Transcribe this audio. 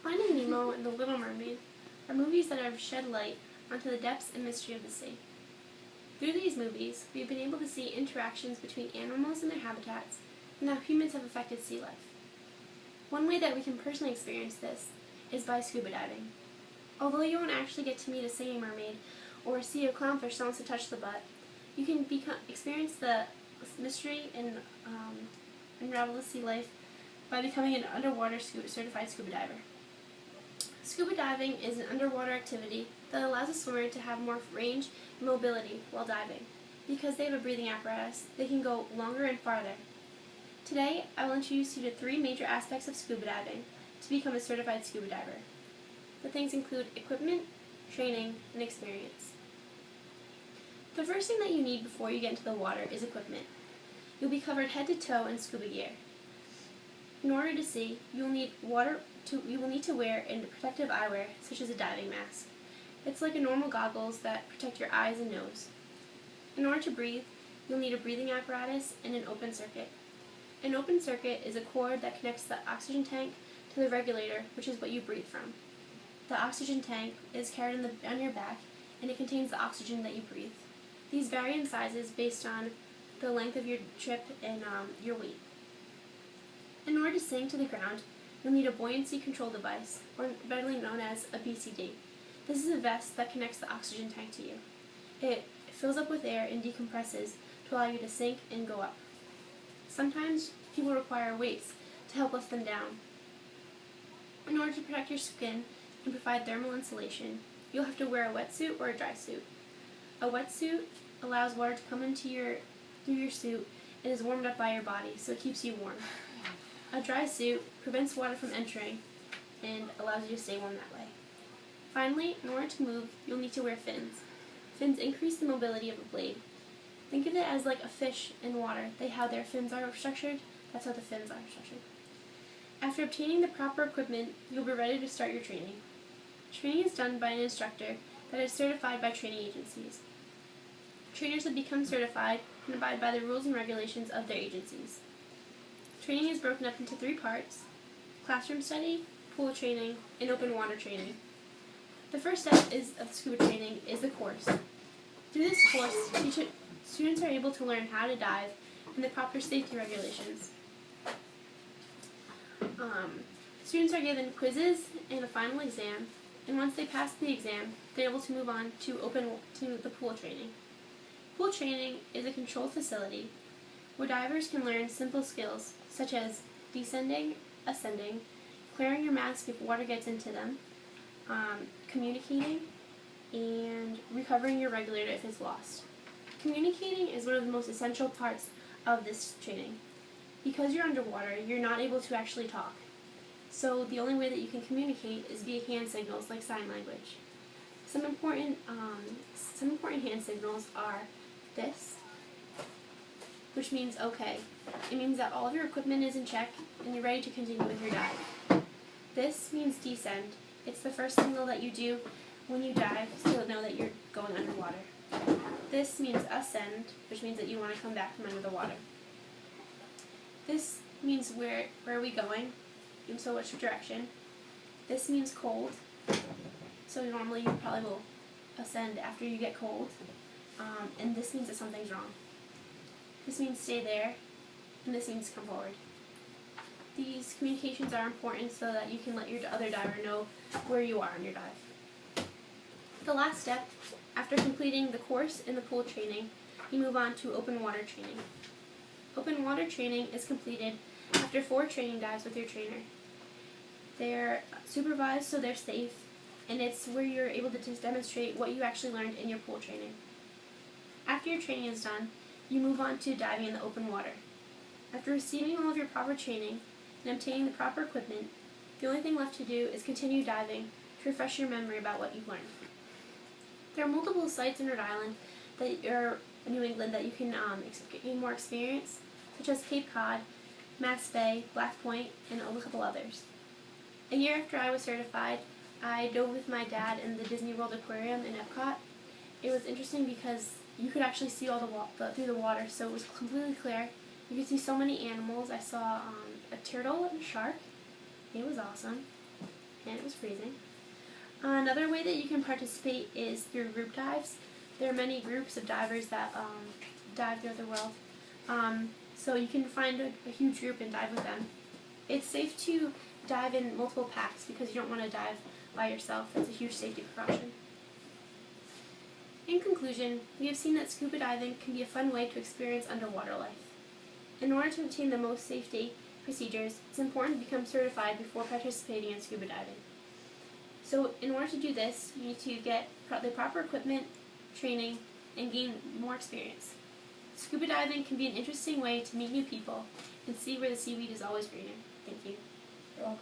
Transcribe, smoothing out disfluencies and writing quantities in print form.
Finding Nemo and The Little Mermaid are movies that have shed light onto the depths and mystery of the sea. Through these movies, we've been able to see interactions between animals and their habitats and how humans have affected sea life. One way that we can personally experience this is by scuba diving. Although you won't actually get to meet a singing mermaid or see a clownfish that wants to touch the butt, you can experience the mystery and unravel the sea life by becoming an underwater certified scuba diver. Scuba diving is an underwater activity that allows a swimmer to have more range and mobility while diving. Because they have a breathing apparatus, they can go longer and farther. Today, I will introduce you to 3 major aspects of scuba diving to become a certified scuba diver. The things include equipment, training, and experience. The first thing that you need before you get into the water is equipment. You'll be covered head to toe in scuba gear. In order to see, you will need to wear a protective eyewear, such as a diving mask. It's like a normal goggles that protect your eyes and nose. In order to breathe, you'll need a breathing apparatus and an open circuit. An open circuit is a cord that connects the oxygen tank to the regulator, which is what you breathe from. The oxygen tank is carried on your back, and it contains the oxygen that you breathe. These vary in sizes based on the length of your trip and your weight. In order to sink to the ground, you'll need a buoyancy control device, or better known as a BCD. This is a vest that connects the oxygen tank to you. It fills up with air and decompresses to allow you to sink and go up. Sometimes people require weights to help lift them down. In order to protect your skin and provide thermal insulation, you'll have to wear a wetsuit or a dry suit. A wetsuit allows water to come through your suit and is warmed up by your body, so it keeps you warm. A dry suit prevents water from entering and allows you to stay warm that way. Finally, in order to move, you'll need to wear fins. Fins increase the mobility of a blade. Think of it as like a fish in water. How their fins are structured, that's how the fins are structured. After obtaining the proper equipment, you'll be ready to start your training. Training is done by an instructor that is certified by training agencies. Trainers that become certified and abide by the rules and regulations of their agencies. Training is broken up into 3 parts: classroom study, pool training, and open water training. The first step of scuba training is the course. Through this course, students are able to learn how to dive and the proper safety regulations. Students are given quizzes and a final exam, and once they pass the exam, they're able to move on to the pool training. Pool training is a controlled facility where divers can learn simple skills such as descending, ascending, clearing your mask if water gets into them, communicating, and recovering your regulator if it's lost. Communicating is one of the most essential parts of this training. Because you're underwater, you're not able to actually talk. So the only way that you can communicate is via hand signals like sign language. Some important hand signals are this, which means okay. It means that all of your equipment is in check and you're ready to continue with your dive. This means descend. It's the first signal that you do when you dive so you'll know that you're going underwater. This means ascend, which means that you want to come back from under the water. This means where are we going, and so which direction. This means cold, so normally you probably will ascend after you get cold, and this means that something's wrong. This means stay there, and this means come forward. These communications are important so that you can let your other diver know where you are on your dive. The last step, after completing the course and the pool training, you move on to open water training. Open water training is completed after 4 training dives with your trainer. They're supervised so they're safe, and it's where you're able to demonstrate what you actually learned in your pool training. After your training is done, you move on to diving in the open water. After receiving all of your proper training and obtaining the proper equipment, the only thing left to do is continue diving to refresh your memory about what you've learned. There are multiple sites in Rhode Island New England that you can gain more experience, such as Cape Cod, Mass Bay, Black Point, and a couple others. A year after I was certified, I dove with my dad in the Disney World Aquarium in Epcot. It was interesting because you could actually see all through the water, so it was completely clear. You could see so many animals. I saw a turtle and a shark. It was awesome. and it was freezing. Another way that you can participate is through group dives. There are many groups of divers that dive throughout the world. So you can find a huge group and dive with them. It's safe to dive in multiple packs because you don't want to dive by yourself. That's a huge safety precaution. In conclusion, we have seen that scuba diving can be a fun way to experience underwater life. In order to obtain the most safety procedures, it's important to become certified before participating in scuba diving. So in order to do this, you need to get the proper equipment, training, and gain more experience. Scuba diving can be an interesting way to meet new people and see where the seaweed is always greener. Thank you. You're welcome.